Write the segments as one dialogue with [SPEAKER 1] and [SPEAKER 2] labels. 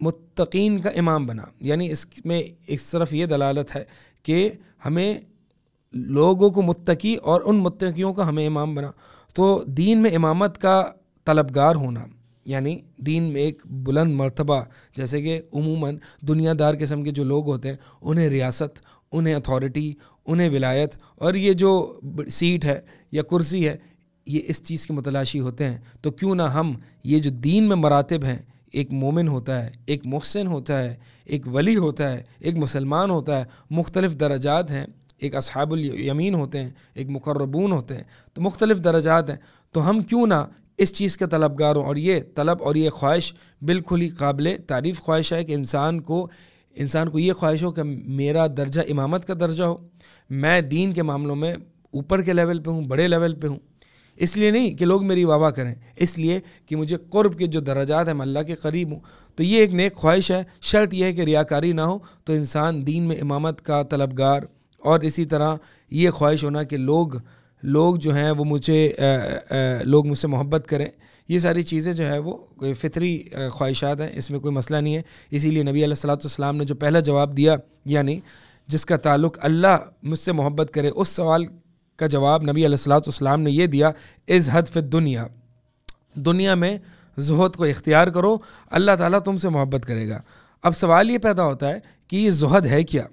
[SPEAKER 1] متقین کا امام بنا، یعنی اس میں اس طرف یہ دلالت ہے کہ ہمیں لوگوں کو متقی اور ان متقیوں کا ہمیں امام بنا۔ تو دین میں امامت کا طلبگار ہونا، یعنی دین میں ایک بلند مرتبہ، جیسے کہ عموماً دنیا دار قسم کے جو لوگ ہوتے ہیں انہیں ریاست، انہیں اتھارٹی، انہیں ولایت اور یہ جو سیٹ ہے یا کرسی ہے یہ اس چیز کے متلاشی ہوتے ہیں۔ تو کیوں نہ ہم یہ جو دین میں مراتب ہیں، ایک مومن ہوتا ہے، ایک محسن ہوتا ہے، ایک ولی ہوتا ہے، ایک مسلمان ہوتا ہے، مختلف درجات ہیں، ایک اصحاب الیمین ہوتے ہیں، ایک مقربون ہوتے ہیں، تو مختلف درجات ہیں، تو ہم کیوں نہ اس چیز کے طلبگار ہوں۔ اور یہ طلب اور یہ خواہش بالکل ہی قابل تعریف خواہش ہے کہ انسان کو یہ خواہش ہو کہ میرا درجہ امامت کا درجہ ہو، میں دین کے معاملوں میں اوپر کے لیول پہ ہوں، بڑے لیول پہ ہوں، اس لیے نہیں کہ لوگ میری واہ واہ کریں، اس لیے کہ مجھے قرب کے جو درجات ہیں میں اللہ کے قریب ہوں۔ تو یہ ایک نیک خواہش ہے، شرط یہ ہے کہ ریاکاری نہ ہو، تو انسان دین میں امامت کا طلبگار، اور اسی طرح یہ خواہش ہونا کہ لوگ جو ہیں وہ لوگ مجھ سے محبت کریں، یہ ساری چیزیں جو ہے وہ فطری خواہشات ہیں، اس میں کوئی مسئلہ نہیں ہے۔ اسی لیے نبی علیہ الصلوۃ والسلام نے جو پہلا جواب دیا، یعنی جس کا تعلق اللہ مجھ سے محبت کرے، اس سوال کا جواب نبی علیہ الصلوۃ والسلام نے یہ دیا، ازہد فی الدنیا، دنیا میں زہد کو اختیار کرو، اللہ تعالیٰ تم سے محبت کرے گا۔ اب سوال یہ پیدا ہوتا ہے کہ یہ زہد ہے کیا؟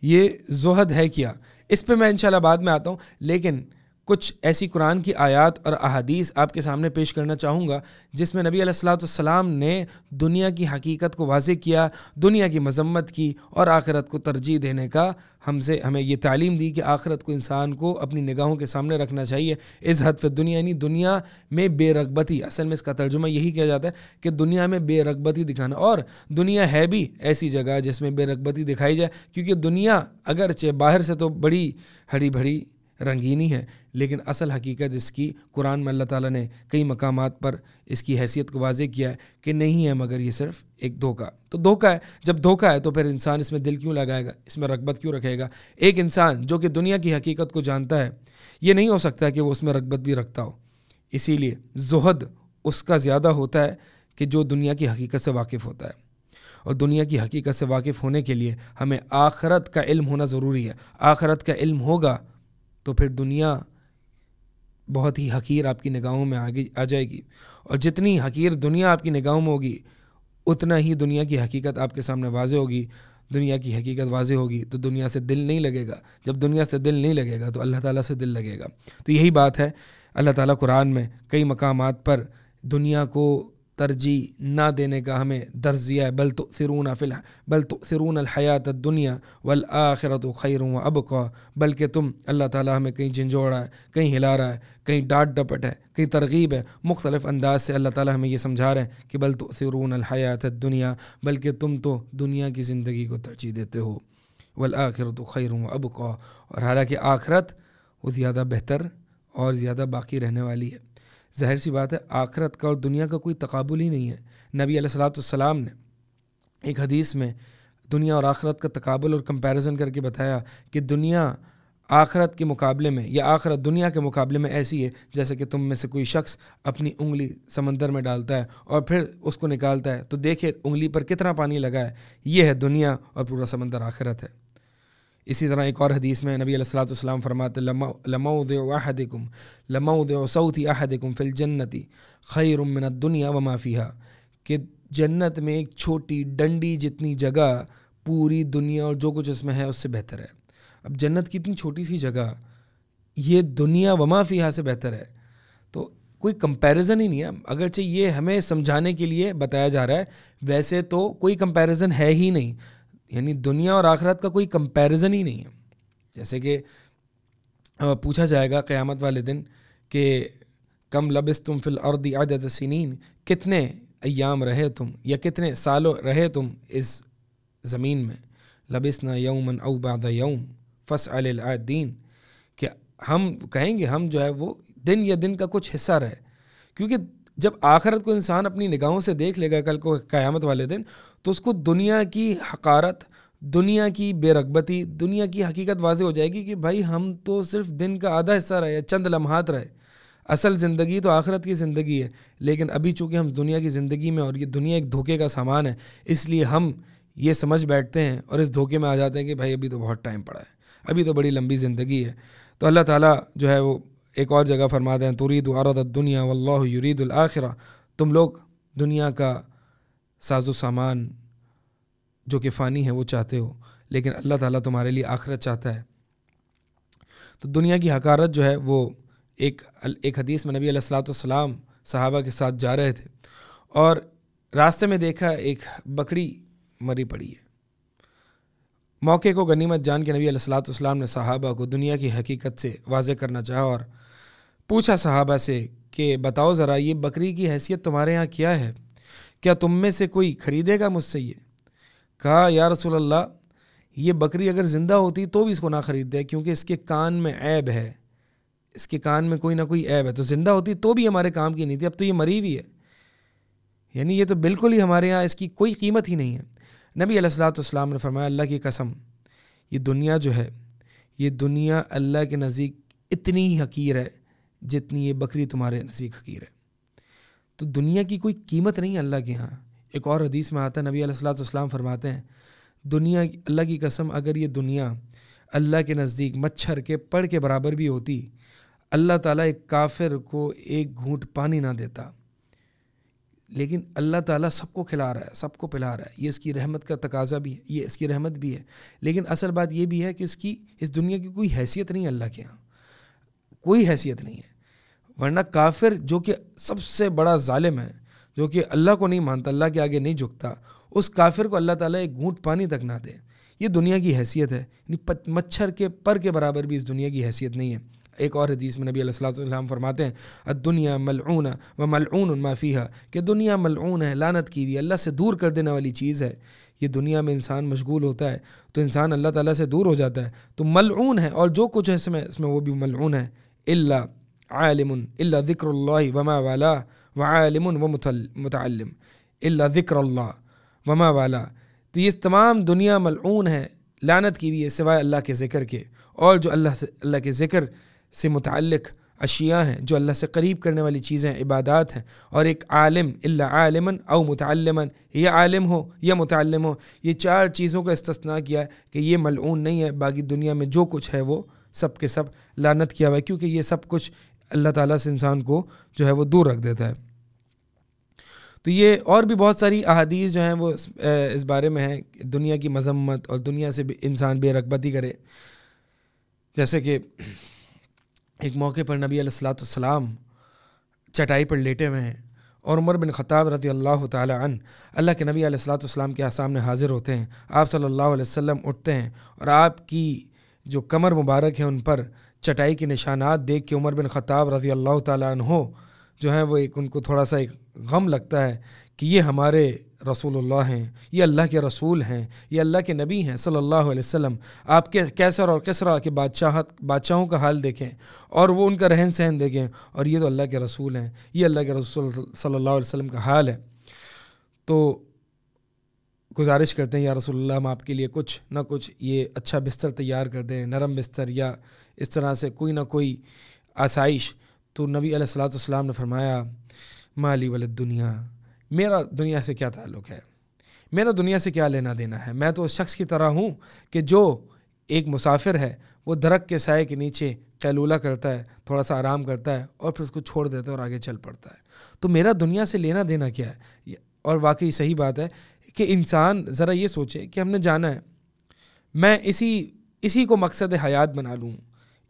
[SPEAKER 1] یہ زہد ہے کیا؟ اس پہ میں انشاءاللہ بعد میں آتا ہوں، لیکن کچھ ایسی قرآن کی آیات اور احادیث آپ کے سامنے پیش کرنا چاہوں گا جس میں نبی علیہ الصلوۃ والسلام نے دنیا کی حقیقت کو واضح کیا، دنیا کی مذمت کی اور آخرت کو ترجیح دینے کا ہمیں یہ تعلیم دی کہ آخرت کو انسان کو اپنی نگاہوں کے سامنے رکھنا چاہیے۔ ازہد فی الدنیا، یعنی دنیا میں بے رغبتی، اصل میں اس کا ترجمہ یہی کیا جاتا ہے کہ دنیا میں بے رغبتی دکھانا، اور دنیا ہے بھی ایسی جگہ جس میں بے رغبتی دکھائی جائے، کیونکہ دنیا اگرچہ باہر سے تو بڑی ہری بھری رنگینی ہے، لیکن اصل حقیقت اس کی قرآن میں اللہ تعالیٰ نے کئی مقامات پر اس کی حیثیت کو واضح کیا ہے کہ نہیں ہے مگر یہ صرف ایک دھوکہ۔ تو دھوکہ ہے، جب دھوکہ ہے تو پھر انسان اس میں دل کیوں لگائے گا، اس میں رغبت کیوں رکھے گا؟ ایک انسان جو کہ دنیا کی حقیقت کو جانتا ہے، یہ نہیں ہو سکتا کہ وہ اس میں رغبت بھی رکھتا ہو۔ اسی لیے زہد اس کا زیادہ ہوتا ہے کہ جو دنیا کی حقیقت سے واقف ہوتا ہے، اور دنیا کی حقیقت سے واقف ہونے کے لیے ہمیں آخرت کا علم ہونا ضروری ہے۔ آخرت کا علم ہوگا تو پھر دنیا بہت ہی حقیر آپ کی نگاہوں میں آ جائے گی، اور جتنی حقیر دنیا آپ کی نگاہوں میں ہوگی اتنا ہی دنیا کی حقیقت آپ کے سامنے واضح ہوگی۔ دنیا کی حقیقت واضح ہوگی تو دنیا سے دل نہیں لگے گا، جب دنیا سے دل نہیں لگے گا تو اللہ تعالیٰ سے دل لگے گا۔ تو یہی بات ہے، اللہ تعالیٰ قرآن میں کئی مقامات پر دنیا کو ترجیح نہ دینے کا ہمیں درس دیا ہے، بل تؤثرون الحیات الدنیا والآخرۃ خیر وابقیٰ، بلکہ اللہ تعالیٰ ہمیں کہیں جھنجھوڑ رہا ہے، کہیں ہلا رہا ہے، کہیں ڈانٹ ڈپٹ ہے، کہیں ترغیب ہے، مختلف انداز سے اللہ تعالیٰ ہمیں یہ سمجھا رہے ہیں کہ بل تؤثرون الحیات الدنیا، بلکہ تم تو دنیا کی زندگی کو ترجیح دیتے ہو، والآخرۃ خیر وابقیٰ، اور حالانکہ آخرت وہ زیادہ بہتر اور زیادہ باقی رہنے والی ہے۔ ظاہر سی بات ہے، آخرت کا اور دنیا کا کوئی تقابل ہی نہیں ہے۔ نبی علیہ الصلوۃ والسلام نے ایک حدیث میں دنیا اور آخرت کا تقابل اور کمپیریزن کر کے بتایا کہ دنیا آخرت کے مقابلے میں، یا آخرت دنیا کے مقابلے میں ایسی ہے جیسے کہ تم میں سے کوئی شخص اپنی انگلی سمندر میں ڈالتا ہے اور پھر اس کو نکالتا ہے تو دیکھے انگلی پر کتنا پانی لگا ہے، یہ ہے دنیا اور پورا سمندر آخرت ہے۔ اسی طرح ایک اور حدیث میں نبی علیہ الصلوۃ والسلام فرماتے لموضع صوت احدکم فی الجنۃ خیر من الدنیا وما فیہا، کہ جنت میں ایک چھوٹی ڈنڈی جتنی جگہ پوری دنیا اور جو کچھ اس میں ہے اس سے بہتر ہے۔ اب جنت کی اتنی چھوٹی سی جگہ، یہ دنیا وما فیہا سے بہتر ہے، تو کوئی کمپیریزن ہی نہیں ہے۔ اگرچہ یہ ہمیں سمجھانے کے لیے بتایا جا رہا ہے، ویسے تو کوئی کمپیریزن ہے ہی نہیں، یعنی دنیا اور آخرت کا کوئی کمپیریزن ہی نہیں ہے۔ جیسے کہ پوچھا جائے گا قیامت والے دن کہ کم لبثتم فی الارض عدد سنین، کتنے ایام رہے تم یا کتنے سالوں رہے تم اس زمین میں، لبثنا یوما او بعد یوم فاسأل العادین، کہ ہم کہیں گے ہم جو ہے وہ دن یا دن کا کچھ حصہ رہے، کیونکہ جب آخرت کو انسان اپنی نگاہوں سے دیکھ لے گا کل کو قیامت والے دن، تو اس کو دنیا کی حقارت، دنیا کی بے رغبتی، دنیا کی حقیقت واضح ہو جائے گی کہ بھائی ہم تو صرف دن کا آدھا حصہ رہے یا چند لمحات رہے۔ اصل زندگی تو آخرت کی زندگی ہے، لیکن ابھی چونکہ ہم دنیا کی زندگی میں، اور یہ دنیا ایک دھوکے کا سامان ہے، اس لیے ہم یہ سمجھ بیٹھتے ہیں اور اس دھوکے میں آ جاتے ہیں کہ بھائی ابھی تو بہت ٹائم پڑا ہے، ابھی تو بڑی لمبی زندگی ہے۔ تو اللہ تعالیٰ جو ہے وہ ایک اور جگہ فرماتے ہیں ترید عرض الدنیا واللہ یرید الآخرہ، تم لوگ دنیا کا ساز و سامان جو کہ فانی ہے وہ چاہتے ہو، لیکن اللہ تعالیٰ تمہارے لیے آخرت چاہتا ہے۔ تو دنیا کی حقارت جو ہے وہ ایک حدیث میں نبی علیہ الصلوۃ والسلام صحابہ کے ساتھ جا رہے تھے اور راستے میں دیکھا ایک بکری مری پڑی ہے۔ موقع کو غنیمت جان کے نبی علیہ الصلوۃ والسلام نے صحابہ کو دنیا کی حقیقت سے واضح کرنا چاہا اور پوچھا صحابہ سے کہ بتاؤ ذرا یہ بکری کی حیثیت تمہارے یہاں کیا ہے؟ کیا تم میں سے کوئی خریدے گا مجھ سے یہ؟ کہا یا رسول اللہ یہ بکری اگر زندہ ہوتی تو بھی اس کو نہ خرید دے، کیونکہ اس کے کان میں عیب ہے، اس کے کان میں کوئی نہ کوئی عیب ہے، تو زندہ ہوتی تو بھی ہمارے کام کی نہیں تھی، اب تو یہ مری ہوئی ہے، یعنی یہ تو بالکل ہی ہمارے ہاں اس کی کوئی قیمت ہی نہیں ہے۔ نبی علیہ الصلوۃ والسلام نے فرمایا اللہ کی قسم یہ دنیا جو ہے، یہ دنیا اللہ کے نزدیک اتنی ہی حقیر ہے جتنی یہ بکری تمہارے نزدیک حقیر ہے۔ تو دنیا کی کوئی قیمت نہیں ہے اللہ کے ہاں۔ ایک اور حدیث میں آتا ہے نبی علیہ الصلوۃ والسلام فرماتے ہیں دنیا، اللہ کی قسم اگر یہ دنیا اللہ کے نزدیک مچھر کے پڑ کے برابر بھی ہوتی، اللہ تعالیٰ ایک کافر کو ایک گھونٹ پانی نہ دیتا، لیکن اللہ تعالیٰ سب کو کھلا رہا ہے، سب کو پلا رہا ہے، یہ اس کی رحمت کا تقاضا بھی ہے، یہ اس کی رحمت بھی ہے، لیکن اصل بات یہ بھی ہے کہ اس دنیا کی کوئی حیثیت نہیں ہے اللہ کے ہاں، کوئی حیثیت نہیں ہے۔ ورنہ کافر جو کہ سب سے بڑا ظالم ہے، جو کہ اللہ کو نہیں مانتا، اللہ کے آگے نہیں جھکتا، اس کافر کو اللہ تعالیٰ ایک گھونٹ پانی تک نہ دے، یہ دنیا کی حیثیت ہے، یعنی مچھر کے پر کے برابر بھی اس دنیا کی حیثیت نہیں ہے۔ ایک اور حدیث میں نبی علیہ الصلوۃ والسلام فرماتے ہیں الدنیا ملعونہ وملعون ما فیہا، کہ دنیا ملعون ہے، لعنت کی ہوئی، اللہ سے دور کر دینے والی چیز ہے۔ یہ دنیا میں انسان مشغول ہوتا ہے تو انسان اللہ تعالیٰ سے دور ہو جاتا ہے، تو ملعون ہے، اور جو کچھ ہے اس میں وہ بھی ملعون ہے۔ الا عالم الا ذکر اللہ وما والا وعالم ومتعلم الا ذکر اللہ وما والا، تو یہ تمام دنیا ملعون ہے، لعنت کی ہوئی ہے سوائے اللہ کے ذکر کے، اور جو اللہ کے ذکر سے متعلق اشیاء ہیں، جو اللہ سے قریب کرنے والی چیزیں عبادات ہیں، اور ایک عالم الا عالما او متعلما، یا عالم ہو یا متعلم ہو، یہ چار چیزوں کا استثناء کیا ہے کہ یہ ملعون نہیں ہے، باقی دنیا میں جو کچھ ہے وہ سب کے سب لعنت کیا ہوا ہے، کیونکہ یہ سب کچھ اللہ تعالیٰ سے انسان کو جو ہے وہ دور رکھ دیتا ہے۔ تو یہ اور بھی بہت ساری احادیث جو ہیں وہ اس بارے میں ہیں، دنیا کی مذمت اور دنیا سے انسان بے رغبتی کرے۔ جیسے کہ ایک موقع پر نبی علیہ الصلوۃ والسلام چٹائی پر لیٹے ہوئے ہیں اور عمر بن خطاب رضی اللہ تعالی عنہ اللہ کے نبی علیہ الصلوۃ والسلام کے سامنے حاضر ہوتے ہیں۔ آپ صلی اللہ علیہ وسلم اٹھتے ہیں اور آپ کی جو کمر مبارک ہے ان پر چٹائی کے نشانات دیکھ کے عمر بن خطاب رضی اللہ تعالی عنہ جو ہیں وہ ان کو تھوڑا سا ایک غم لگتا ہے کہ یہ ہمارے رسول اللہ ہیں، یہ اللہ کے رسول ہیں، یہ اللہ کے نبی ہیں صلی اللہ علیہ وسلم، آپ کے کیسر اور کسریٰ کے بادشاہوں کا حال دیکھیں اور وہ ان کا رہن سہن دیکھیں، اور یہ تو اللہ کے رسول ہیں، یہ اللہ کے رسول صلی اللہ علیہ وسلم کا حال ہے۔ تو گزارش کرتے ہیں یا رسول اللہ ہم آپ کے لیے کچھ نہ کچھ یہ اچھا بستر تیار کر دیں، نرم بستر یا اس طرح سے کوئی نہ کوئی آسائش۔ تو نبی علیہ الصلوۃ والسلام نے فرمایا مالی ولد دنیا، میرا دنیا سے کیا تعلق ہے، میرا دنیا سے کیا لینا دینا ہے، میں تو اس شخص کی طرح ہوں کہ جو ایک مسافر ہے، وہ درخت کے سائے کے نیچے قیلولہ کرتا ہے، تھوڑا سا آرام کرتا ہے اور پھر اس کو چھوڑ دیتا ہے اور آگے چل پڑتا ہے۔ تو میرا دنیا سے لینا دینا کیا ہے؟ اور واقعی صحیح بات ہے کہ انسان ذرا یہ سوچے کہ ہم نے جانا ہے، میں اسی کو مقصد حیات بنا لوں،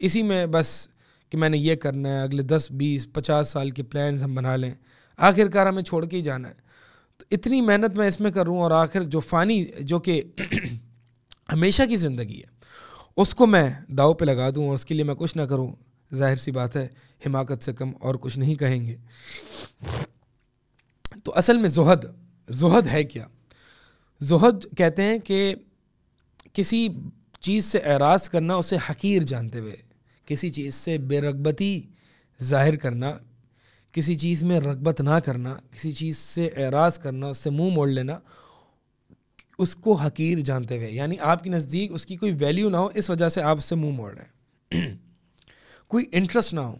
[SPEAKER 1] اسی میں بس کہ میں نے یہ کرنا ہے، اگلے 10 20 50 سال کے پلانز ہم بنا لیں، آخر کار ہمیں چھوڑ کے ہی جانا ہے، تو اتنی محنت میں اس میں کروں اور آخر جو فانی جو کہ ہمیشہ کی زندگی ہے اس کو میں داؤ پہ لگا دوں اور اس کے لیے میں کچھ نہ کروں، ظاہر سی بات ہے حماقت سے کم اور کچھ نہیں کہیں گے۔ تو اصل میں زہد ہے کیا؟ زہد کہتے ہیں کہ کسی چیز سے اعراض کرنا، اسے حقیر جانتے ہوئے، کسی چیز سے بے رغبتی ظاہر کرنا، کسی چیز میں رغبت نہ کرنا، کسی چیز سے اعراض کرنا، اس سے منہ موڑ لینا، اس کو حقیر جانتے ہوئے، یعنی آپ کے نزدیک اس کی کوئی ویلیو نہ ہو، اس وجہ سے آپ اس سے منہ موڑ رہے ہیں، کوئی انٹرسٹ نہ ہو،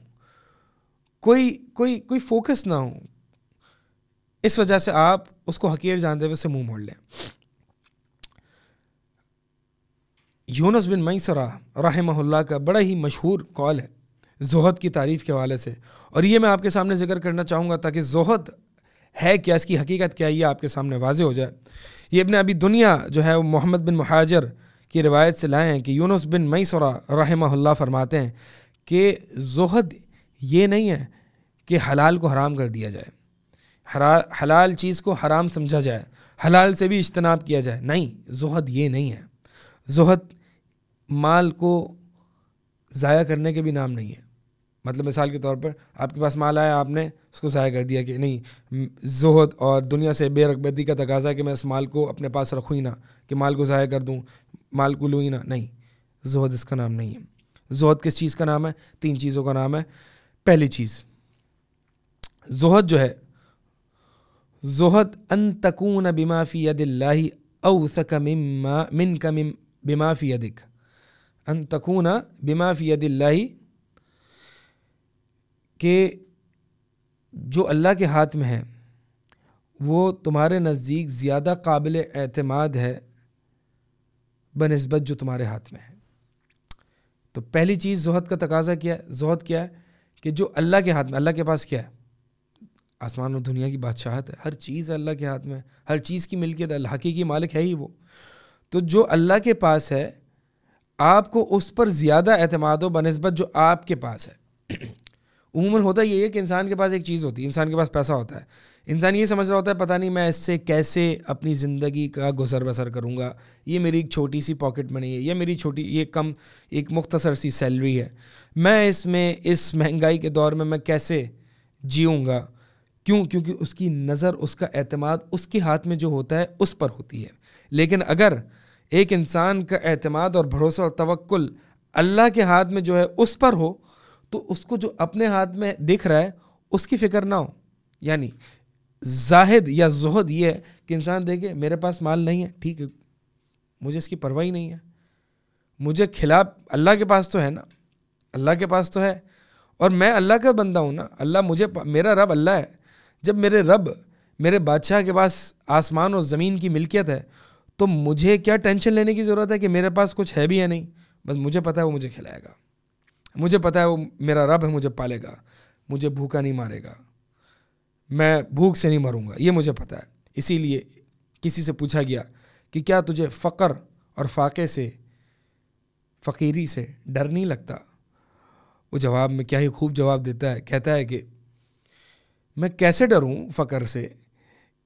[SPEAKER 1] کوئی فوکس نہ ہو، اس وجہ سے آپ اس کو حقیر جانتے ہوئے سے منہ موڑ لیں۔ یونس بن میسرہ رحمہ اللہ کا بڑا ہی مشہور قول ہے زہد کی تعریف کے حوالے سے، اور یہ میں آپ کے سامنے ذکر کرنا چاہوں گا تاکہ زہد ہے کیا، اس کی حقیقت کیا ہے، یہ آپ کے سامنے واضح ہو جائے۔ یہ ابن ابی دنیا جو ہے وہ محمد بن مہاجر کی روایت سے لائے ہیں کہ یونس بن میسرہ رحمہ اللہ فرماتے ہیں کہ زہد یہ نہیں ہے کہ حلال کو حرام کر دیا جائے، حلال چیز کو حرام سمجھا جائے، حلال سے بھی اجتناب کیا جائے، نہیں، زہد یہ نہیں ہے۔ زہد مال کو ضائع کرنے کے بھی نام نہیں ہے۔ مطلب مثال کے طور پر آپ کے پاس مال آیا، آپ نے اس کو ضائع کر دیا کہ نہیں، زہد اور دنیا سے بے رغبتی کا تقاضا ہے کہ میں اس مال کو اپنے پاس رکھوں ہی نہ، کہ مال کو ضائع کر دوں، مال کو لوں ہی نہ، نہیں، زہد اس کا نام نہیں ہے۔ زہد کس چیز کا نام ہے؟ 3 چیزوں کا نام ہے۔ پہلی چیز زہد جو ہے، زہد ان تکون بما فی ید اللہ اوثق منک بما فی یدک، ان تکون بما فی ید اللہ، کہ جو اللہ کے ہاتھ میں ہے وہ تمہارے نزدیک زیادہ قابل اعتماد ہے بنسبت جو تمہارے ہاتھ میں ہے۔ تو پہلی چیز زہد کا تقاضا کیا ہے؟ زہد کیا ہے؟ کہ جو اللہ کے ہاتھ میں، اللہ کے پاس کیا ہے؟ آسمان اور دنیا کی بادشاہت ہے، ہر چیز اللہ کے ہاتھ میں، ہر چیز کی ملکیت اللہ، حقیقی مالک ہے ہی وہ۔ تو جو اللہ کے پاس ہے آپ کو اس پر زیادہ اعتماد ہو بنسبت جو آپ کے پاس ہے۔ عموماً ہوتا یہ ہے کہ انسان کے پاس ایک چیز ہوتی ہے، انسان کے پاس پیسہ ہوتا ہے، انسان یہ سمجھ رہا ہوتا ہے پتہ نہیں میں اس سے کیسے اپنی زندگی کا گزر بسر کروں گا، یہ میری ایک چھوٹی سی پاکٹ منی ہے، یہ میری ایک مختصر سی سیلری ہے، میں اس مہنگائی کے دور میں کیسے جیوں گا۔ کیونکہ اس کی نظر، اس کا اعتماد اس کے ہاتھ میں جو ہوتا ہے اس پر ہوتی ہے۔ لیکن اگر ایک انسان کا اعتماد اور بھروسہ اور توکل اللہ کے ہاتھ میں جو ہے اس پر ہو، تو اس کو جو اپنے ہاتھ میں دکھ رہا ہے اس کی فکر نہ ہو۔ یعنی زاہد یا زہد یہ ہے کہ انسان دیکھے میرے پاس مال نہیں ہے، ٹھیک ہے، مجھے اس کی پرواہ ہی نہیں ہے، مجھے اللہ کے پاس تو ہے نا، اللہ کے پاس تو ہے، اور میں اللہ کا بندہ ہوں نا، میرا رب اللہ ہے۔ جب میرے بادشاہ کے پاس آسمان اور زمین کی ملکیت ہے تو مجھے کیا ٹینشن لینے کی ضرورت ہے کہ میرے پاس کچھ ہے بھی یا نہیں؟ بس مجھے پتہ ہے وہ مجھے کھلائے گا، مجھے پتہ ہے وہ میرا رب ہے، مجھے پالے گا، مجھے بھوکا نہیں مارے گا، میں بھوک سے نہیں مروں گا، یہ مجھے پتہ ہے۔ اسی لیے کسی سے پوچھا گیا کہ کیا تجھے فقر اور فاقے سے، فقیری سے ڈر نہیں لگتا؟ وہ جواب میں کیا ہی خوب جواب دیتا ہے، کہتا ہے کہ میں کیسے ڈروں فقر سے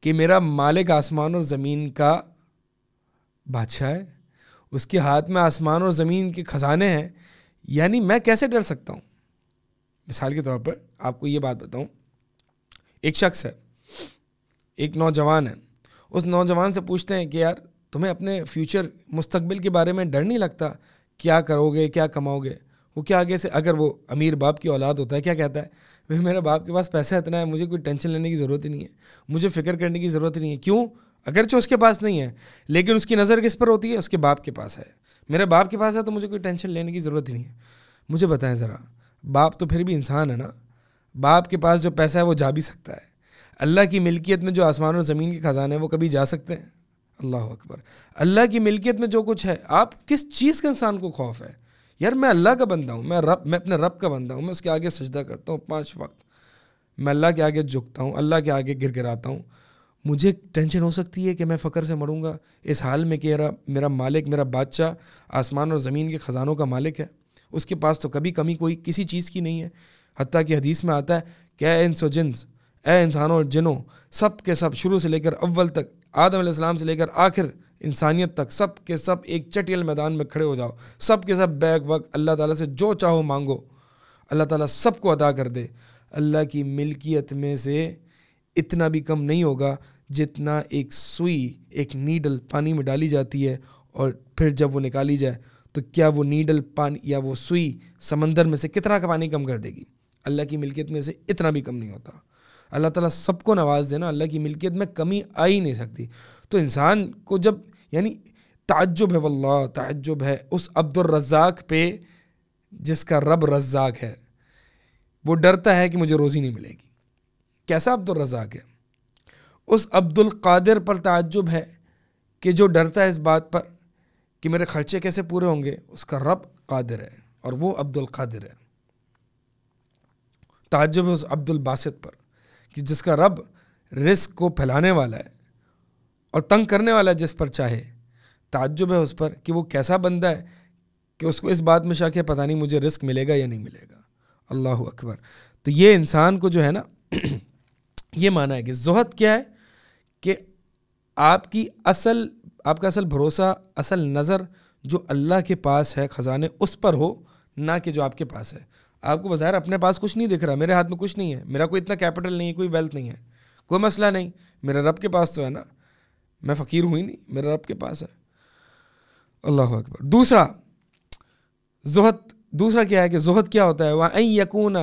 [SPEAKER 1] کہ میرا مالک آسمان اور زمین کا بادشاہ ہے، اس کے ہاتھ میں آسمان اور زمین کے خزانے ہیں، یعنی میں کیسے ڈر سکتا ہوں؟ مثال کے طور پر آپ کو یہ بات بتاؤں، ایک شخص ہے، ایک نوجوان ہے، اس نوجوان سے پوچھتے ہیں کہ یار تمہیں اپنے فیوچر مستقبل کے بارے میں ڈر نہیں لگتا؟ کیا کرو گے، کیا کماؤ گے؟ وہ کیا آگے سے، اگر وہ امیر باپ کی اولاد ہوتا ہے، کیا کہتا ہے؟ میرے باپ کے پاس پیسہ اتنا ہے، مجھے کوئی ٹینشن لینے کی ضرورت ہی نہیں ہے، مجھے فکر کرنے کی ضرورت نہیں ہے۔ کیوں؟ اگرچہ اس کے پاس نہیں ہے لیکن اس کی نظر کس پر ہوتی ہے؟ اس کے باپ کے پاس ہے۔ میرے باپ کے پاس ہے تو مجھے کوئی ٹینشن لینے کی ضرورت ہی نہیں ہے۔ مجھے بتائیں ذرا، باپ تو پھر بھی انسان ہے نا، باپ کے پاس جو پیسہ ہے وہ جا بھی سکتا ہے، اللہ کی ملکیت میں جو آسمان اور زمین کے خزانے ہیں وہ کبھی جا سکتے ہیں؟ اللہ اکبر، اللہ کی ملکیت میں جو کچھ ہے، آپ کس چیز کا انسان کو خوف ہے؟ یار میں اللہ کا بندہ ہوں، میں اپنے رب کا بندہ ہوں، میں اس کے آگے سجدہ کرتا ہوں 5 وقت، میں اللہ کے آگے جھکتا ہوں، اللہ کے آگے گر گراتا ہوں۔ مجھے ٹینشن ہو سکتی ہے کہ میں فقر سے مروں گا اس حال میں کہ میرا مالک، میرا بادشاہ آسمان اور زمین کے خزانوں کا مالک ہے، اس کے پاس تو کبھی کمی کوئی کسی چیز کی نہیں ہے۔ حتیٰ کہ حدیث میں آتا ہے کہ اے انس و جنس، اے انسانوں اور جنوں، سب کے سب شروع سے لے کر اول تک، آدم علیہ السلام سے لے کر آخر انسانیت تک، سب کے سب ایک چٹیل میدان میں کھڑے ہو جاؤ، سب کے سب بیک وقت اللہ تعالیٰ سے جو چاہو مانگو، اللہ تعالیٰ سب کو عطا کر دے۔ اللہ کی ملکیت میں سے اتنا بھی کم نہیں ہوگا جتنا ایک سوئی، ایک نیڈل پانی میں ڈالی جاتی ہے اور پھر جب وہ نکالی جائے تو کیا وہ نیڈل پانی یا وہ سوئی سمندر میں سے کتنا کا پانی کم کر دے گی؟ اللہ کی ملکیت میں سے اتنا بھی کم نہیں ہوتا۔ اللہ تعالیٰ سب کو نواز دینا، اللہ کی ملکیت میں کمی آ ہی نہیں سکتی۔ تو انسان کو جب یعنی تعجب ہے، واللہ تعجب ہے اس عبد الرزاق پہ جس کا رب رزاق ہے، وہ ڈرتا ہے کہ مجھے روزی نہیں ملے گی. کیسا عبدالرزاق ہے؟ اس عبدالقادر پر تعجب ہے کہ جو ڈرتا ہے اس بات پر کہ میرے خرچے کیسے پورے ہوں گے. اس کا رب قادر ہے اور وہ عبدالقادر ہے. تعجب ہے اس عبدالباسط پر کہ جس کا رب رزق کو پھیلانے والا ہے اور تنگ کرنے والا ہے جس پر چاہے. تعجب ہے اس پر کہ وہ کیسا بندہ ہے کہ اس کو اس بات میں شک ہے پتہ نہیں مجھے رزق ملے گا یا نہیں ملے گا. اللہ اکبر. تو یہ انسان کو جو ہے نا یہ مانا ہے کہ زہد کیا ہے کہ آپ کا اصل بھروسہ، اصل نظر جو اللہ کے پاس ہے خزانے اس پر ہو، نہ کہ جو آپ کے پاس ہے. آپ کو بظاہر اپنے پاس کچھ نہیں دکھ رہا، میرے ہاتھ میں کچھ نہیں ہے، میرا کوئی اتنا کیپٹل نہیں ہے، کوئی ویلتھ نہیں ہے، کوئی مسئلہ نہیں، میرے رب کے پاس تو ہے نا، میں فقیر ہوئی نہیں، میرے رب کے پاس ہے. اللہ اکبر. دوسرا کیا ہے کہ زہد کیا ہوتا ہے؟ وَأَن يَكُونَ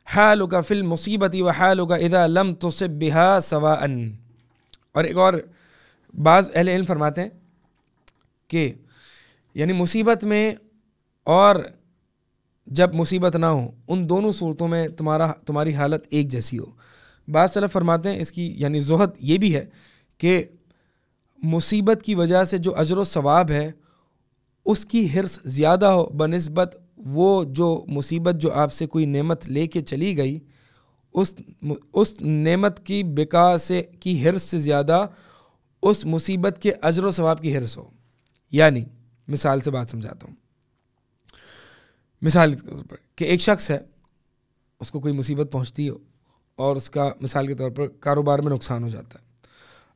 [SPEAKER 1] حَالُكَ فِي الْمُصِيبَةِ وَحَالُكَ إِذَا لَمْ تُصِبْ بِهَا سَوَاءً. اور ایک اور بعض اہل علم فرماتے ہیں کہ یعنی مصیبت میں اور جب مصیبت نہ ہو، ان دونوں صورتوں میں تمہاری حالت ایک جیسی ہو. بعض سلف فرماتے ہیں اس کی یعنی زہد یہ بھی ہے کہ مصیبت کی وجہ سے جو اجر و ثواب ہے اس کی حرص زیادہ ہو بنسبت وہ جو مصیبت جو آپ سے کوئی نعمت لے کے چلی گئی اس نعمت کی بقا سے کی حرص سے زیادہ اس مصیبت کے اجر و ثواب کی حرص ہو. یعنی مثال سے بات سمجھاتا ہوں. مثال کے طور پر کہ ایک شخص ہے، اس کو کوئی مصیبت پہنچتی ہو اور اس کا مثال کے طور پر کاروبار میں نقصان ہو جاتا ہے.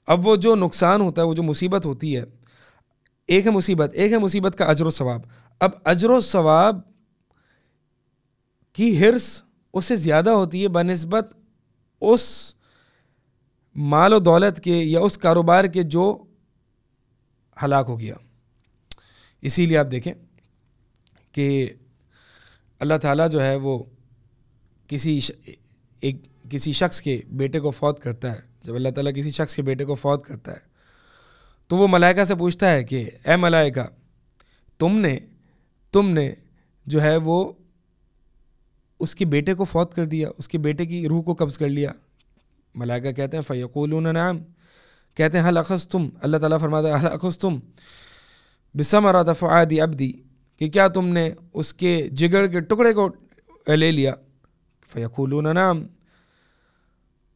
[SPEAKER 1] اب وہ جو نقصان ہوتا ہے، وہ جو مصیبت ہوتی ہے، ایک ہے مصیبت کا اجر و ثواب. اب اجر و ثواب کی حرص اس سے زیادہ ہوتی ہے بنسبت اس مال و دولت کے یا اس کاروبار کے جو ہلاک ہو گیا. اسی لیے آپ دیکھیں کہ اللہ تعالیٰ جو ہے وہ کسی شخص کے بیٹے کو فوت کرتا ہے. جب اللہ تعالیٰ کسی شخص کے بیٹے کو فوت کرتا ہے تو وہ ملائکہ سے پوچھتا ہے کہ اے ملائکہ، تم نے جو ہے وہ اس کے بیٹے کو فوت کر دیا، اس کے بیٹے کی روح کو قبض کر لیا. ملائکہ کہتے ہیں فیقولون نعم، کہتے ہیں حل اخذتم، اللہ تعالیٰ فرماتا ہے حل اخذتم بثمرۃ فؤاد عبدی، کہ کیا تم نے اس کے جگر کے ٹکڑے کو لے لیا. فیقولون نعم،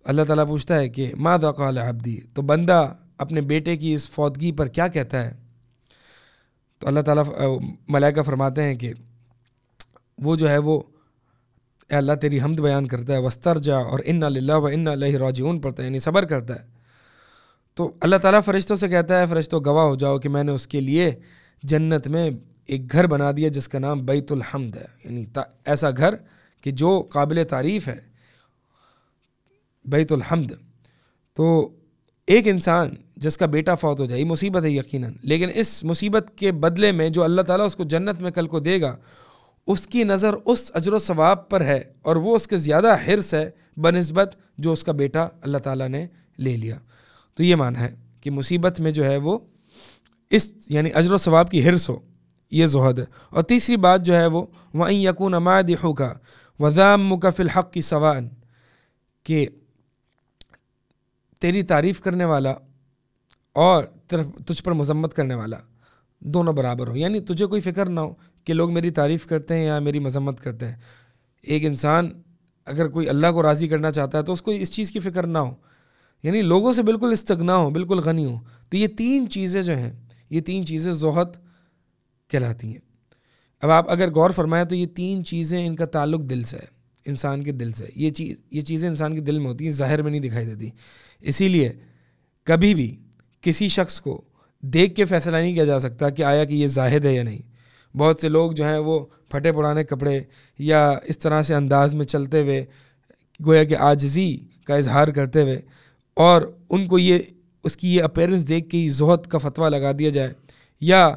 [SPEAKER 1] اللہ تعالیٰ پوچھتا ہے کہ ماذا قال عبدی، تو بندہ اپنے بیٹے کی اس فوتگی پر کیا کہتا ہے؟ تو اللہ تعالیٰ ملائکہ فرماتے ہیں کہ وہ جو ہے وہ اے اللہ تیری حمد بیان کرتا ہے، واسترجع، اور انا للہ و انا الیہ راجعون پڑھتا ہے، یعنی صبر کرتا ہے. تو اللہ تعالیٰ فرشتوں سے کہتا ہے فرشتوں گواہ ہو جاؤ کہ میں نے اس کے لیے جنت میں ایک گھر بنا دیا جس کا نام بیت الحمد ہے، یعنی ایسا گھر کہ جو قابل تعریف ہے، بیت الحمد. تو ایک انسان جس کا بیٹا فوت ہو جائے مصیبت ہے یقیناً، لیکن اس مصیبت کے بدلے میں جو اللہ تعالیٰ اس کو جنت میں کل کو دے گا اس کی نظر اس اجر و ثواب پر ہے اور وہ اس کے زیادہ حرص ہے بنسبت جو اس کا بیٹا اللہ تعالیٰ نے لے لیا. تو یہ معنی ہے کہ مصیبت میں جو ہے وہ اس یعنی اجر و ثواب کی حرص ہو، یہ زہد ہے. اور تیسری بات جو ہے وہ وَأَن يَكُونَ مَادِحُكَ وَذَامُّكَ فِي الْحَقِّ سَوَاءً، کہ تیری تعریف کرنے والا اور تجھ پر مذمت کرنے والا دونوں برابر ہو، یعنی تجھے کوئی فکر نہ ہو کہ لوگ میری تعریف کرتے ہیں یا میری مذمت کرتے ہیں. ایک انسان اگر کوئی اللہ کو راضی کرنا چاہتا ہے تو اس کو اس چیز کی فکر نہ ہو، یعنی لوگوں سے بالکل استغنا ہو، بالکل غنی ہو. تو یہ تین چیزیں جو ہیں، یہ تین چیزیں زہد کہلاتی ہیں. اب آپ اگر غور فرمائیں تو یہ تین چیزیں ان کا تعلق دل سے ہے، انسان کے دل سے. یہ چیزیں انسان کے دل میں ہوتی ہیں، ظاہر میں نہیں دکھائی دیتی. اسی لیے کبھی بھی کسی شخص کو دیکھ کے فیصلہ نہیں کیا جا سکتا کہ آیا کہ یہ زاہد ہے یا نہیں. بہت سے لوگ جو ہیں وہ پھٹے پرانے کپڑے یا اس طرح سے انداز میں چلتے ہوئے گویا کہ عاجزی کا اظہار کرتے ہوئے، اور ان کو اس کی یہ اپیرنس دیکھ کے زہد کا فتویٰ لگا دیا جائے. یا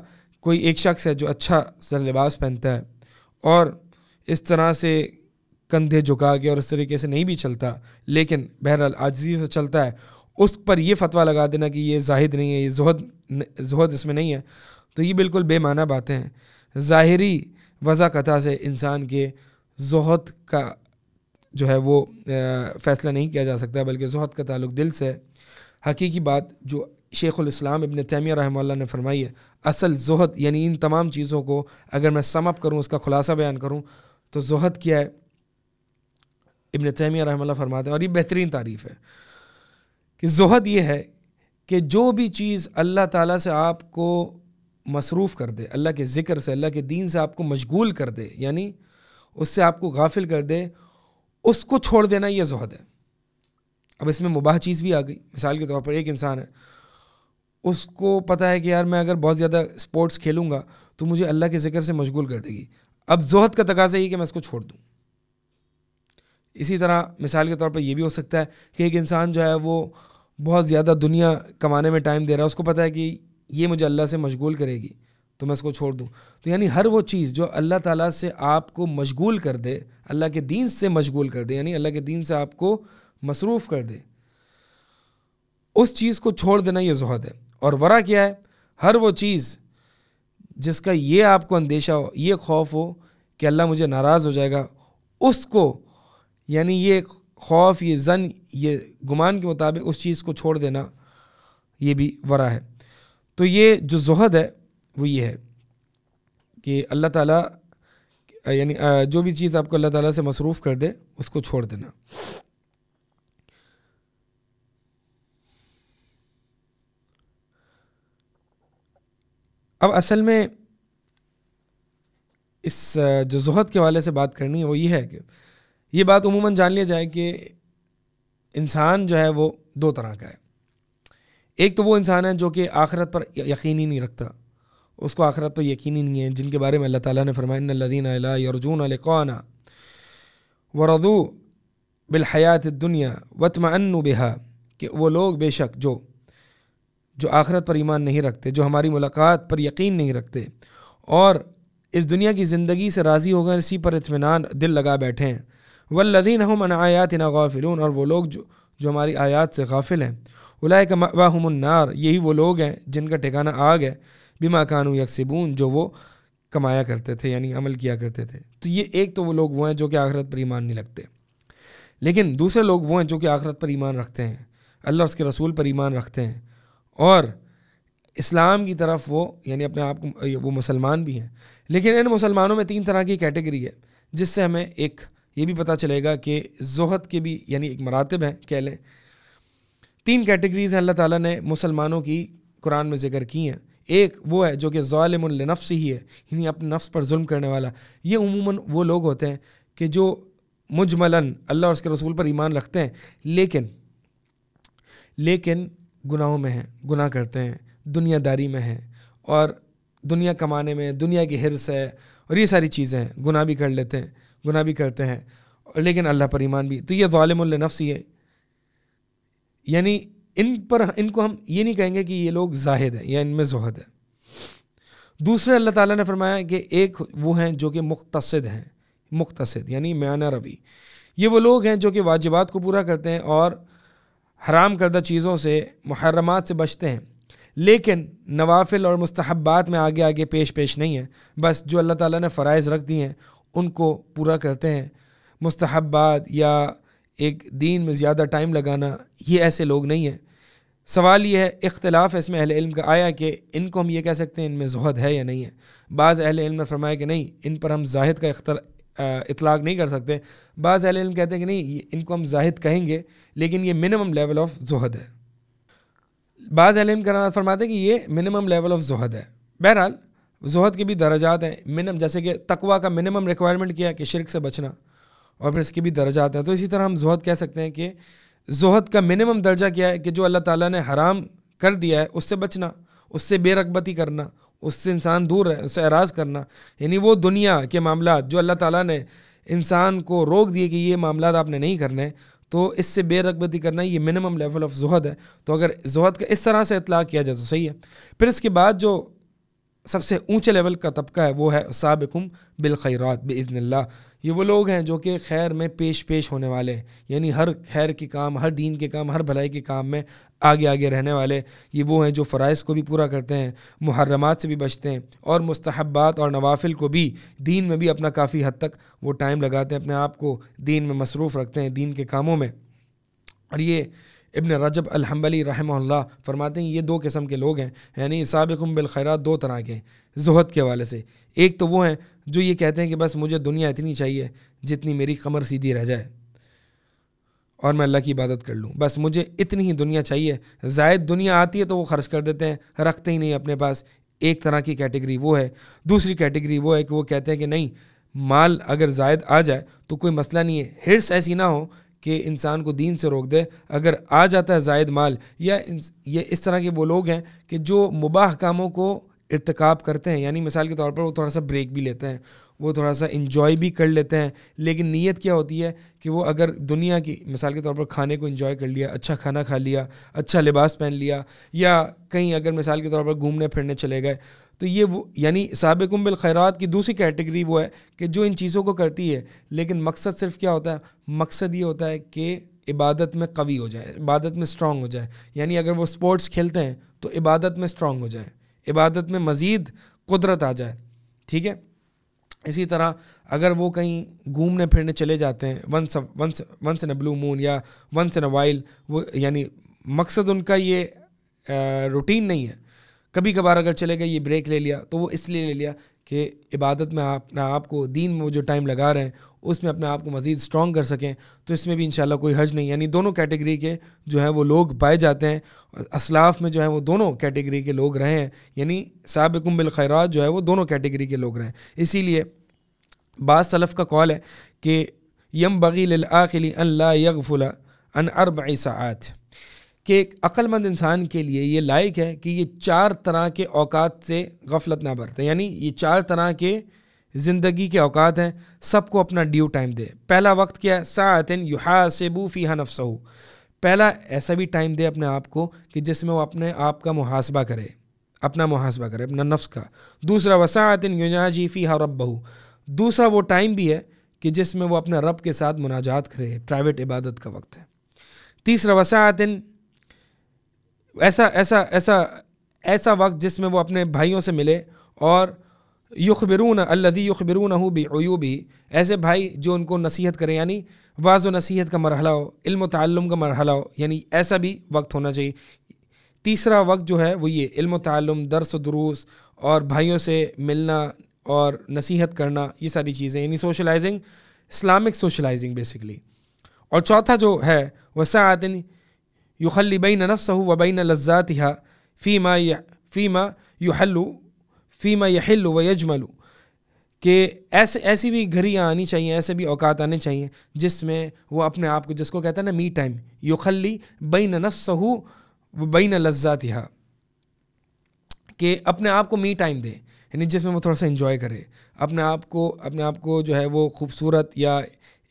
[SPEAKER 1] کوئی ایک شخص ہے جو اچھا سا لباس پہنتا ہے اور اس طرح سے کندھے جھکا کے اور اس طریقے سے نہیں بھی چلتا لیکن بہرحال عاجزی سے چلتا ہے، اس پر یہ فتویٰ لگا دینا کہ یہ زاہد نہیں ہے، یہ زہد اس میں نہیں ہے، تو یہ بالکل بے معنی باتیں ہیں. ظاہری وضاحت سے انسان کے زہد کا جو ہے وہ فیصلہ نہیں کیا جا سکتا، بلکہ زہد کا تعلق دل سے ہے۔ حقیقی بات جو شیخ الاسلام ابن تیمیہ رحمہ اللہ نے فرمائی ہے، اصل زہد یعنی ان تمام چیزوں کو اگر میں سم اپ کروں، اس کا خلاصہ بیان کروں تو زہد کیا ہے؟ ابن تیمیہ رحمہ اللہ فرماتے ہیں، اور یہ بہترین تعریف ہے کہ زہد یہ ہے کہ جو بھی چیز اللہ تعالیٰ سے آپ کو مصروف کر دے، اللہ کے ذکر سے، اللہ کے دین سے آپ کو مشغول کر دے، یعنی اس سے آپ کو غافل کر دے، اس کو چھوڑ دینا، یہ زہد ہے۔ اب اس میں مباح چیز بھی آ گئی۔ مثال کے طور پر ایک انسان ہے، اس کو پتہ ہے کہ یار میں اگر بہت زیادہ سپورٹس کھیلوں گا تو مجھے اللہ کے ذکر سے مشغول کر دے گی، اب زہد کا تقاضا یہ کہ میں اس کو چھوڑ دوں۔ اسی طرح مثال کے طور پر یہ بھی ہو سکتا ہے کہ ایک انسان جو ہے وہ بہت زیادہ دنیا کمانے میں ٹائم دے رہا ہے، اس کو پتہ ہے کہ یہ مجھے اللہ سے مشغول کرے گی تو میں اس کو چھوڑ دوں۔ تو یعنی ہر وہ چیز جو اللہ تعالیٰ سے آپ کو مشغول کر دے، اللہ کے دین سے مشغول کر دے، یعنی اللہ کے دین سے آپ کو مصروف کر دے، اس چیز کو چھوڑ دینا یہ زہد ہے۔ اور ورع کیا ہے؟ ہر وہ چیز جس کا یہ آپ کو اندیشہ ہو، یہ خوف ہو کہ اللہ مجھے ناراض ہو جائے گا، اس کو یعنی یہ خوف، یہ ظن، یہ گمان کے مطابق اس چیز کو چھوڑ دینا، یہ بھی ورع ہے۔ تو یہ جو زہد ہے وہ یہ ہے کہ اللہ تعالیٰ یعنی جو بھی چیز آپ کو اللہ تعالیٰ سے مصروف کر دے اس کو چھوڑ دینا۔ اب اصل میں اس جو زہد کے حوالے سے بات کرنی ہے وہ یہ ہے کہ یہ بات عموماً جان لیا جائے کہ انسان جو ہے وہ دو طرح کا ہے۔ ایک تو وہ انسان ہے جو کہ آخرت پر یقین ہی نہیں رکھتا، اس کو آخرت پر یقین ہی نہیں ہے، جن کے بارے میں اللہ تعالیٰ نے فرمایا ان الذین لا یرجون لقاءنا ورضوا بالحیات الدنیا واطمأنوا بها، کہ وہ لوگ بے شک جو آخرت پر ایمان نہیں رکھتے، جو ہماری ملاقات پر یقین نہیں رکھتے اور اس دنیا کی زندگی سے راضی ہو کر اسی پر اطمینان دل لگا بیٹھے ہیں، والذین هم عن آیاتنا غافلون، اور وہ لوگ جو ہماری آیات سے غافل ہیں، اولئک مأواہم النار، یہی وہ لوگ ہیں جن کا ٹھکانہ آگ ہے، بما کانوا یکسبون، جو وہ کمایا کرتے تھے یعنی عمل کیا کرتے تھے۔ تو یہ ایک تو وہ لوگ وہ ہیں جو کہ آخرت پر ایمان نہیں رکھتے، لیکن دوسرے لوگ وہ ہیں جو کہ آخرت پر ایمان رکھتے ہیں، اللہ اور اس کے رسول پر ایمان رکھتے ہیں، اور اسلام کی طرف وہ یعنی اپنے آپ کو وہ مسلمان بھی ہیں۔ لیکن ان مسلمانوں میں تین طرح کی کیٹیگری ہے، جس سے ہمیں ایک یہ بھی پتہ چلے گا کہ زہد کے بھی یعنی ایک مراتب ہیں، کہہ لیں تین کیٹیگریز ہیں اللہ تعالیٰ نے مسلمانوں کی قرآن میں ذکر کی ہیں۔ ایک وہ ہے جو کہ ظالم لنفسہ ہی ہے، یعنی اپنے نفس پر ظلم کرنے والا۔ یہ عموماً وہ لوگ ہوتے ہیں کہ جو مجملاً اللہ اور اس کے رسول پر ایمان رکھتے ہیں لیکن گناہوں میں ہیں، گناہ کرتے ہیں، دنیا داری میں ہیں، اور دنیا کمانے میں دنیا کی حرص ہے، اور یہ ساری چیزیں ہیں، گناہ بھی کر لیتے ہیں، گناہ بھی کرتے ہیں، لیکن اللہ پر ایمان بھی۔ تو یہ ظالم لنفسہ ہے، یعنی ان کو ہم یہ نہیں کہیں گے کہ یہ لوگ زاہد ہیں یا ان میں زہد ہے۔ دوسرے اللہ تعالیٰ نے فرمایا کہ ایک وہ ہیں جو کہ مقتصد ہیں، مقتصد یعنی میانہ روی، یہ وہ لوگ ہیں جو کہ واجبات کو پورا کرتے ہیں اور حرام کردہ چیزوں سے، محرمات سے بچتے ہیں، لیکن نوافل اور مستحبات میں آگے آگے پیش نہیں ہیں، بس جو اللہ تعالیٰ نے فرائض رکھ دی ہیں ان کو پورا کرتے ہیں۔ مستحبات یا ایک دین میں زیادہ ٹائم لگانا، یہ ایسے لوگ نہیں ہیں۔ سوال یہ ہے، اختلاف ہے اس میں اہل علم کا آیا کہ ان کو ہم یہ کہہ سکتے ہیں ان میں زہد ہے یا نہیں ہے۔ بعض اہل علم نے فرمایا کہ نہیں، ان پر ہم زاہد کا اطلاق نہیں کر سکتے۔ بعض اہل علم کہتے ہیں کہ نہیں، ان کو ہم زاہد کہیں گے لیکن یہ منیمم لیول آف زہد ہے۔ بعض اہل علم فرماتے ہیں کہ یہ منیمم لیول آف زہد ہے۔ بہرحال زہد کے بھی درجات ہیں، جیسے کہ تقویٰ کا منیمم ریکوائرمنٹ کیا ہے کہ شرک سے بچنا، اور پھر اس کے بھی درجات ہیں۔ تو اسی طرح ہم زہد کہہ سکتے ہیں کہ زہد کا منیمم درجہ کیا ہے کہ جو اللہ تعالیٰ نے حرام کر دیا ہے اس سے بچنا، اس سے بے رغبتی کرنا، اس سے انسان دور ہے، اس سے اعراض کرنا، یعنی وہ دنیا کے معاملات جو اللہ تعالیٰ نے انسان کو روک دیے کہ یہ معاملات آپ نے نہیں کرنے، تو اس سے بے رغبتی کرنا، یہ منیمم لیول آف زہد ہے۔ تو اگر زہد کا اس طرح سے اطلاق کیا جائے تو صحیح ہے۔ پھر اس کے بعد جو سب سے اونچے لیول کا طبقہ ہے وہ ہے سابقم بالخیرات باذن اللہ. یہ وہ لوگ ہیں جو کہ خیر میں پیش ہونے والے ہیں, یعنی ہر خیر کے کام, ہر دین کے کام, ہر بھلائی کے کام میں آگے رہنے والے. یہ وہ ہیں جو فرائض کو بھی پورا کرتے ہیں, محرمات سے بھی بچتے ہیں, اور مستحبات اور نوافل کو بھی دین میں بھی اپنا کافی حد تک وہ ٹائم لگاتے ہیں, اپنے آپ کو دین میں مصروف رکھتے ہیں, دین کے کاموں میں. اور یہ ابن رجب الحنبلی رحمہ اللہ فرماتے ہیں یہ دو قسم کے لوگ ہیں, یعنی سابقون بالخیرات دو طرح کے زہد کے حوالے سے. ایک تو وہ ہیں جو یہ کہتے ہیں کہ بس مجھے دنیا اتنی چاہیے جتنی میری کمر سیدھی رہ جائے اور میں اللہ کی عبادت کر لوں, بس مجھے اتنی ہی دنیا چاہیے. زائد دنیا آتی ہے تو وہ خرچ کر دیتے ہیں, رکھتے ہی نہیں اپنے پاس. ایک طرح کی کیٹیگری وہ ہے. دوسری کیٹیگری وہ ہے کہ وہ کہتے ہیں کہ نہیں, مال اگر زائد آ جائے تو کوئی مسئلہ نہیں ہے, ہرس ایسی نہ ہو کہ انسان کو دین سے روک دے. اگر آ جاتا ہے زائد مال, یا یہ اس طرح کے وہ لوگ ہیں کہ جو مباح کاموں کو ارتکاب کرتے ہیں, یعنی مثال کے طور پر وہ تھوڑا سا بریک بھی لیتے ہیں, وہ تھوڑا سا انجوائے بھی کر لیتے ہیں, لیکن نیت کیا ہوتی ہے کہ وہ اگر دنیا کی مثال کے طور پر کھانے کو انجوائے کر لیا, اچھا کھانا کھا لیا, اچھا لباس پہن لیا, یا کہیں اگر مثال کے طور پر گھومنے پھرنے چلے گئے, تو یہ وہ یعنی سابقون بالخیرات کی دوسری کیٹیگری وہ ہے کہ جو ان چیزوں کو کرتی ہے, لیکن مقصد صرف کیا ہوتا ہے, مقصد یہ ہوتا ہے کہ عبادت میں قوی ہو جائے, عبادت میں اسٹرانگ ہو جائے. یعنی اگر وہ سپورٹس کھیلتے ہیں تو عبادت میں اسٹرانگ ہو جائے, عبادت میں مزید قدرت آ جائے. ٹھیک ہے. اسی طرح اگر وہ کہیں گھومنے پھرنے چلے جاتے ہیں ونس ان اے بلو مون یا ونس ان اے وائل, وہ یعنی مقصد ان کا یہ روٹین نہیں ہے, کبھی کبھار اگر چلے گئے یہ بریک لے لیا تو وہ اس لیے لے لیا کہ عبادت میں اپنے آپ کو, دین میں وہ جو ٹائم لگا رہے ہیں اس میں اپنے آپ کو مزید اسٹرانگ کر سکیں, تو اس میں بھی انشاءاللہ کوئی حرج نہیں. یعنی دونوں کیٹیگری کے جو ہیں وہ لوگ پائے جاتے ہیں. اسلاف میں جو ہے وہ دونوں کیٹیگری کے لوگ رہے ہیں, یعنی سابقون بالخیرات جو ہے وہ دونوں کیٹیگری کے لوگ رہے ہیں. اسی لیے بعض سلف کا قول ہے کہ ینبغی للعاقل ان لا یغفل عن 4 ساعات, کہ ایک عقل مند انسان کے لیے یہ لائق ہے کہ یہ 4 طرح کے اوقات سے غفلت نہ برتے. یعنی یہ 4 طرح کے زندگی کے اوقات ہیں, سب کو اپنا ڈیو ٹائم دے. پہلا وقت کیا ہے, ساعۃ یحاسب فیہا نفسہ, پہلا ایسا بھی ٹائم دے اپنے آپ کو کہ جس میں وہ اپنے آپ کا محاسبہ کرے, اپنا محاسبہ کرے اپنا نفس کا. دوسرا وساعۃ یناجی فیہا ربہ, دوسرا وہ ٹائم بھی ہے کہ جس میں وہ اپنے رب کے ساتھ مناجات کرے, پرائیویٹ عبادت کا وقت ہے. تیسرا وساعۃ ایسا وقت جس میں وہ اپنے بھائیوں سے ملے اور یخبرون الذی یخبرونہ بعیوبہ, ایسے بھائی جو ان کو نصیحت کریں, یعنی واعظ و نصیحت کا مرحلہ ہو, علم و تعلم کا مرحلہ ہو, یعنی ایسا بھی وقت ہونا چاہیے. تیسرا وقت جو ہے وہ یہ علم و تعلم, درس و دروس اور بھائیوں سے ملنا اور نصیحت کرنا, یہ ساری چیزیں, یعنی سوشلائزنگ, اسلامک سوشلائزنگ بیسکلی. اور چوتھا جو ہے وساعۃ یخلی بین نفسہ و بین لذاتہا فیما یحل و یجمل, کہ ایسی بھی گھڑیاں آنی چاہیے, ایسے بھی اوقات آنے چاہیے جس میں وہ اپنے آپ کو, جس کو کہتا ہے نا می ٹائم, یخلی بین نفسہ و بین لذاتہا, کہ اپنے آپ کو می ٹائم دے, یعنی جس میں وہ تھوڑا سا انجوائے کرے اپنے آپ کو جو ہے وہ خوبصورت یا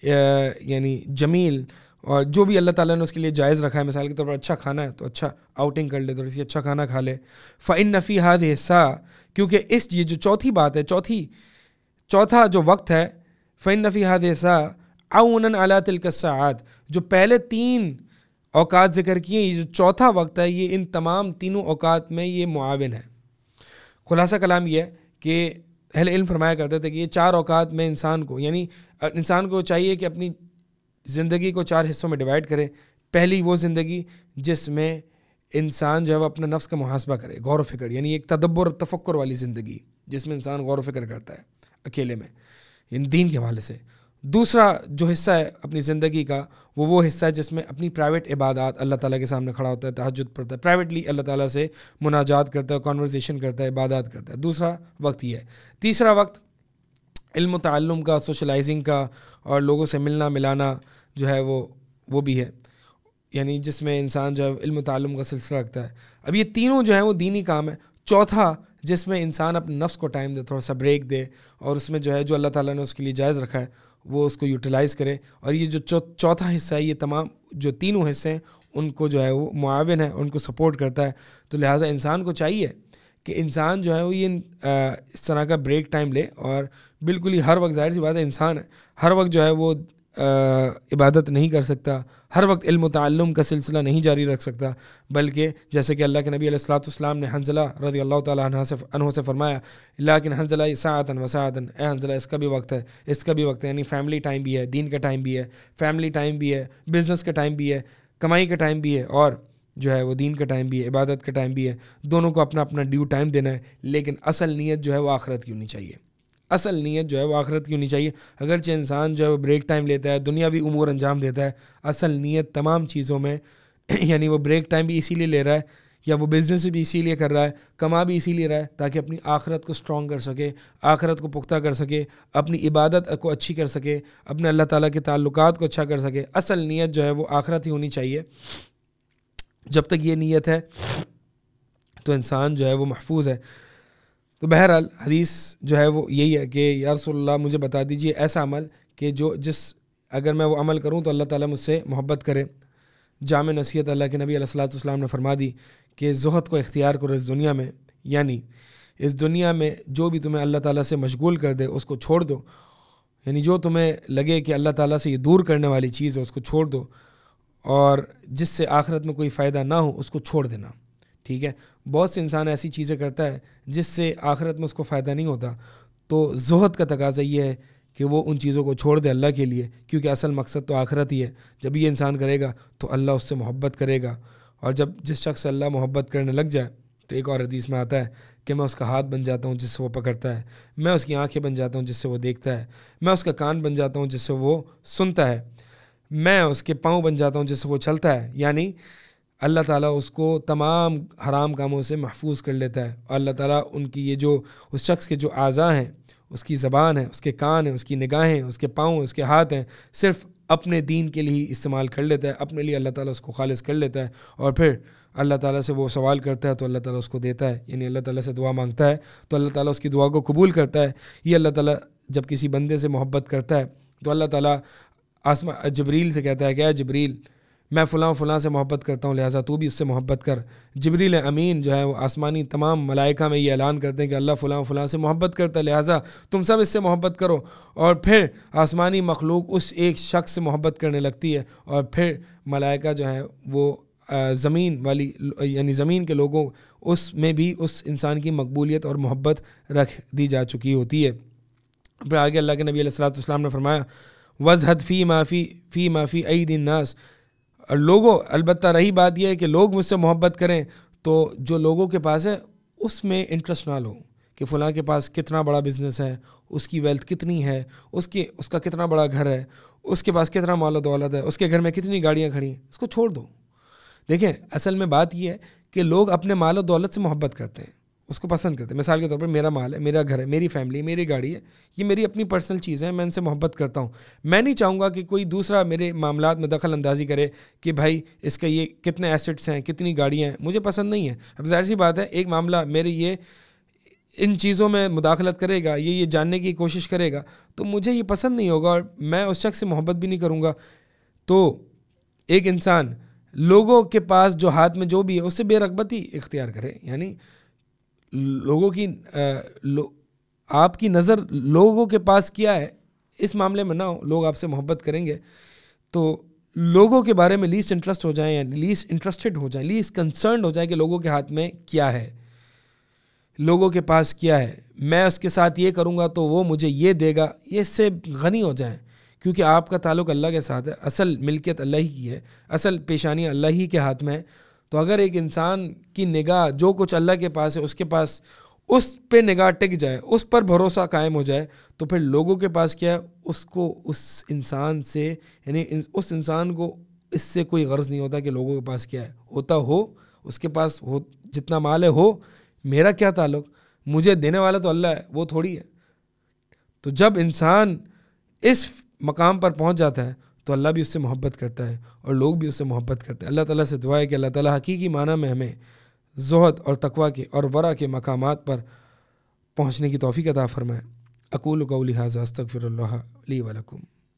[SPEAKER 1] یعنی جمیل اور جو بھی اللہ تعالیٰ نے اس کے لیے جائز رکھا ہے. مثال کے طور پر اچھا کھانا ہے تو اچھا آؤٹنگ کر لے, تھوڑی سی اچھا کھانا کھا لے. فَإِنَّ فِي هَذِهِ السَّاعَةِ, کیونکہ یہ جو چوتھی بات ہے, چوتھا جو وقت ہے, فَإِنَّ فِي هَذِهِ السَّاعَةِ عَوْنًا عَلَى تِلْكَ السَّاعَاتِ, جو پہلے 3 اوقات ذکر کیے, یہ جو چوتھا وقت ہے یہ ان تمام تینوں اوقات میں یہ معاون ہے. خلاصہ کلام یہ ہے کہ اہل علم فرمایا کرتے تھے کہ یہ 4 اوقات میں انسان کو چاہیے کہ اپنی زندگی کو 4 حصوں میں ڈیوائڈ کرے. پہلی وہ زندگی جس میں انسان جو ہے وہ اپنا نفس کا محاسبہ کرے, غور و فکر, یعنی ایک تدبر تفکر والی زندگی جس میں انسان غور و فکر کرتا ہے اکیلے میں, یعنی دین کے حوالے سے. دوسرا جو حصہ ہے اپنی زندگی کا وہ حصہ ہے جس میں اپنی پرائیویٹ عبادات, اللہ تعالیٰ کے سامنے کھڑا ہوتا ہے, تہجد پڑھتا ہے, پرائیویٹلی اللہ تعالیٰ سے مناجات کرتا ہے, کانورسیشن کرتا ہے, عبادات کرتا ہے. دوسرا وقت یہ ہے. تیسرا وقت علم و تعلم کا, سوشلائزنگ کا, اور لوگوں سے ملنا ملانا جو ہے وہ بھی ہے, یعنی جس میں انسان جو ہے علم و تعلم کا سلسلہ رکھتا ہے. اب یہ تینوں جو ہیں وہ دینی کام ہے. چوتھا جس میں انسان اپنے نفس کو ٹائم دے, تھوڑا سا بریک دے, اور اس میں جو ہے جو اللہ تعالیٰ نے اس کے لیے جائز رکھا ہے وہ اس کو یوٹیلائز کرے. اور یہ جو چوتھا حصہ ہے, یہ تمام جو تینوں حصے ہیں ان کو جو ہے وہ معاون ہے, ان کو سپورٹ کرتا ہے. تو لہٰذا انسان کو چاہیے کہ انسان جو ہے وہ یہ اس طرح کا بریک ٹائم لے اور بالکل ہی ہر وقت، ظاہر سی بات ہے انسان ہے، ہر وقت جو ہے وہ عبادت نہیں کر سکتا، ہر وقت علم و تعلم کا سلسلہ نہیں جاری رکھ سکتا، بلکہ جیسے کہ اللہ کے نبی علیہ الصلوۃ والسلام نے حنظلہ رضی اللہ تعالیٰ عنہ سے فرمایا، لیکن حنظلہ ساعتاً و ساعتاً، اے حنظلہ اس کا بھی وقت ہے، اس کا بھی وقت ہے، یعنی فیملی ٹائم بھی ہے، دین کا ٹائم بھی ہے، فیملی ٹائم بھی ہے، بزنس کا ٹائم بھی ہے، کمائی کا ٹائم بھی ہے، اور جو ہے وہ دین کا ٹائم بھی ہے، عبادت کا ٹائم بھی ہے، دونوں کو اپنا اپنا ڈیو ٹائم دینا ہے، لیکن اصل نیت جو ہے وہ آخرت کی ہونی چاہیے، اصل نیت جو ہے وہ آخرت کی ہونی چاہیے۔ اگرچہ انسان جو ہے وہ بریک ٹائم لیتا ہے، دنیاوی امور انجام دیتا ہے، اصل نیت تمام چیزوں میں یعنی وہ بریک ٹائم بھی اسی لیے لے رہا ہے، یا وہ بزنس بھی اسی لیے کر رہا ہے، کما بھی اسی لیے رہا ہے تاکہ اپنی آخرت کو سٹرونگ کر سکے، آخرت کو پختہ کر سکے، اپنی عبادت کو اچھی کر سکے، اپنے اللہ تعالیٰ کے تعلقات کو اچھا کر سکے۔ اصل نیت جو ہے وہ آخرت ہی ہونی چاہیے۔ جب تک یہ نیت ہے تو انسان جو ہے وہ محفوظ ہے۔ تو بہرحال حدیث جو ہے وہ یہی ہے کہ یا رسول اللہ مجھے بتا دیجئے ایسا عمل کہ اگر میں وہ عمل کروں تو اللہ تعالیٰ مجھ سے محبت کرے۔ جامع نصیحت اللہ کے نبی علیہ الصلوۃ والسلام نے فرما دی کہ زہد کو اختیار کرو اس دنیا میں، یعنی اس دنیا میں جو بھی تمہیں اللہ تعالیٰ سے مشغول کر دے اس کو چھوڑ دو، یعنی جو تمہیں لگے کہ اللہ تعالیٰ سے یہ دور کرنے والی چیز ہے اس کو چھوڑ دو، اور جس سے آخرت میں کوئی فائدہ نہ ہو اس کو چھوڑ دینا، ٹھیک ہے۔ بہت سے انسان ایسی چیزیں کرتا ہے جس سے آخرت میں اس کو فائدہ نہیں ہوتا، تو زہد کا تقاضا یہ ہے کہ وہ ان چیزوں کو چھوڑ دے اللہ کے لیے، کیونکہ اصل مقصد تو آخرت ہی ہے۔ جب یہ انسان کرے گا تو اللہ اس سے محبت کرے گا، اور جب جس شخص سے اللہ محبت کرنے لگ جائے تو ایک اور حدیث میں آتا ہے کہ میں اس کا ہاتھ بن جاتا ہوں جس سے وہ پکڑتا ہے، میں اس کی آنکھیں بن جاتا ہوں جس سے وہ دیکھتا ہے، میں اس کا کان بن جاتا ہوں جس سے وہ سنتا ہے، میں اس کے پاؤں بن جاتا ہوں جس سے وہ چلتا ہے۔ یعنی اللہ تعالیٰ اس کو تمام حرام کاموں سے محفوظ کر لیتا ہے، اور اللہ تعالیٰ ان کی یہ جو اس شخص کے جو اعضاء ہیں، اس کی زبان ہے، اس کے کان ہیں، اس کی نگاہیں، اس کے پاؤں، اس کے ہاتھ ہیں، صرف اپنے دین کے لیے استعمال کر لیتا ہے، اپنے لیے اللہ تعالیٰ اس کو خالص کر لیتا ہے، اور پھر اللہ تعالیٰ سے وہ سوال کرتا ہے تو اللہ تعالیٰ اس کو دیتا ہے، یعنی اللہ تعالیٰ سے دعا مانگتا ہے تو اللہ تعالیٰ اس کی دعا کو قبول کرتا ہے۔ یہ اللہ تعالیٰ جب کسی بندے سے محبت کرتا ہے تو اللہ تعالیٰ جبریل سے کہتا ہے کہ اے جبریل، میں فلاں فلاں سے محبت کرتا ہوں، لہٰذا تو بھی اس سے محبت کر۔ جبریل امین جو ہے وہ آسمانی تمام ملائکہ میں یہ اعلان کرتے ہیں کہ اللہ فلاں فلاں سے محبت کرتا ہے، لہٰذا تم سب اس سے محبت کرو، اور پھر آسمانی مخلوق اس ایک شخص سے محبت کرنے لگتی ہے، اور پھر ملائکہ جو ہیں وہ زمین والی یعنی زمین کے لوگوں اس میں بھی اس انسان کی مقبولیت اور محبت رکھ دی جا چکی ہوتی ہے۔ پھر آگے اللہ کے نبی علیہ الصلوۃ والسلام نے فرمایا وَزْهَدْ فِي مَا فِي أَيْدِي النَّاسِ، اور لوگوں، البتہ رہی بات یہ ہے کہ لوگ مجھ سے محبت کریں تو جو لوگوں کے پاس ہے اس میں انٹرسٹ نہ لو کہ فلاں کے پاس کتنا بڑا بزنس ہے، اس کی ویلتھ کتنی ہے، اس کا کتنا بڑا گھر ہے، اس کے پاس کتنا مال و دولت ہے، اس کے گھر میں کتنی گاڑیاں کھڑی ہیں، اس کو چھوڑ دو۔ دیکھیں اصل میں بات یہ ہے کہ لوگ اپنے مال و دولت سے محبت کرتے ہیں، اس کو پسند کرتے ہیں۔ مثال کے طور پر میرا مال ہے، میرا گھر ہے، میری فیملی، میری گاڑی ہے، یہ میری اپنی پرسنل چیز ہے، میں ان سے محبت کرتا ہوں۔ میں نہیں چاہوں گا کہ کوئی دوسرا میرے معاملات میں دخل اندازی کرے کہ بھائی اس کا یہ کتنے ایسٹس ہیں، کتنی گاڑیاں ہیں، مجھے پسند نہیں ہے۔ اب ظاہر سی بات ہے ایک معاملہ میرے یہ ان چیزوں میں مداخلت کرے گا، یہ جاننے کی کوشش کرے گا تو مجھے یہ پسند نہیں ہوگا، اور میں اس شخص سے محبت بھی نہیں کروں گا۔ تو ایک انسان لوگوں کے پاس جو ہاتھ میں جو بھی ہے اس سے بے رغبتی اختیار کرے، یعنی لوگوں کی آپ کی نظر لوگوں کے پاس کیا ہے اس معاملے میں نہ ہو۔ لوگ آپ سے محبت کریں گے تو لوگوں کے بارے میں لیسٹ انٹرسٹ ہو جائیں، یعنی لیسٹ انٹرسٹڈ ہو جائیں، لیسٹ کنسرنڈ ہو جائیں کہ لوگوں کے ہاتھ میں کیا ہے، لوگوں کے پاس کیا ہے، میں اس کے ساتھ یہ کروں گا تو وہ مجھے یہ دے گا، یہ اس سے غنی ہو جائیں، کیونکہ آپ کا تعلق اللہ کے ساتھ ہے، اصل ملکیت اللہ ہی کی ہے، اصل پیشانیاں اللہ ہی کے ہاتھ میں ہے۔ تو اگر ایک انسان کی نگاہ جو کچھ اللہ کے پاس ہے اس کے پاس، اس پہ نگاہ ٹک جائے، اس پر بھروسہ قائم ہو جائے، تو پھر لوگوں کے پاس کیا ہے اس کو اس انسان سے یعنی اس انسان کو اس سے کوئی غرض نہیں ہوتا کہ لوگوں کے پاس کیا ہے، ہوتا ہو اس کے پاس ہو جتنا مال ہے ہو، میرا کیا تعلق، مجھے دینے والا تو اللہ ہے، وہ تھوڑی ہے۔ تو جب انسان اس مقام پر پہنچ جاتا ہے تو اللہ بھی اس سے محبت کرتا ہے اور لوگ بھی اس سے محبت کرتے ہیں۔ اللہ تعالیٰ سے دعا ہے کہ اللہ تعالیٰ حقیقی معنی میں ہمیں زہد اور تقویٰ کے اور ورع کے مقامات پر پہنچنے کی توفیق عطا فرمائے۔ اقول قولی ھذا استغفر اللہ لی ولکم۔